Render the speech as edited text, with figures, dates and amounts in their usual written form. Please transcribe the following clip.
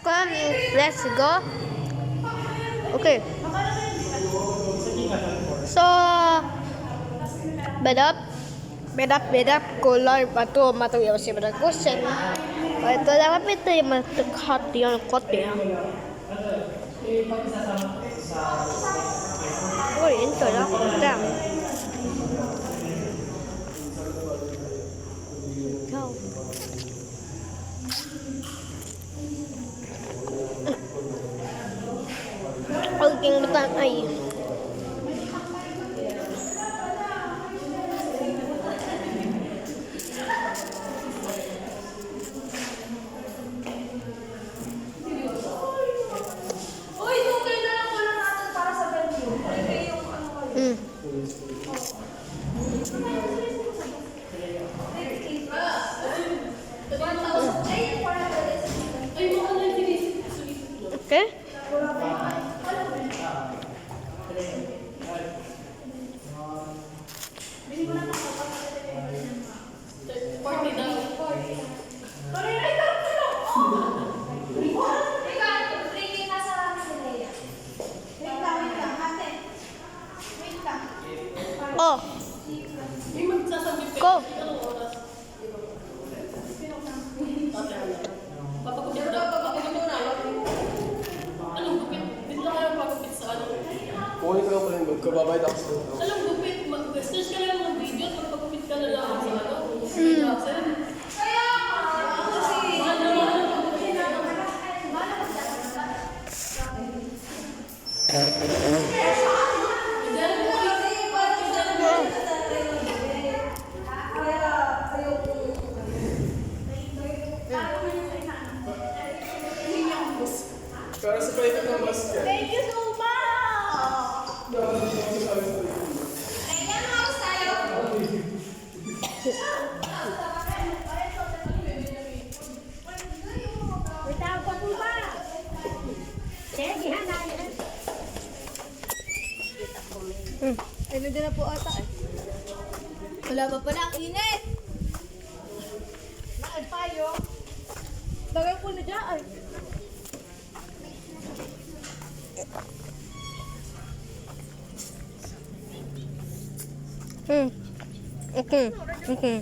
Come, let's go. Okay. So, bedap color batu matu ya masih pada kusen. Itu apa itu yang terdekat yang kote ya. Oh itu lah kote. Ang betan ay. Okay. Oh. Go. Kunin ko lang pala yung magkababayad ako sa ito. Alam, gupit. Mag-search ka lang ng video at magpagupit ka na lang sa ano. Kaya kasi Pero sa private ng mas yan. Thank you so much! Kaya house tayo. Bertawag pa po ba? Sige, hanayin. Ano din na po ata eh. Wala pa pala, ang init! Bakit tayo? Lagay po na dyan ay. Okay. Okay.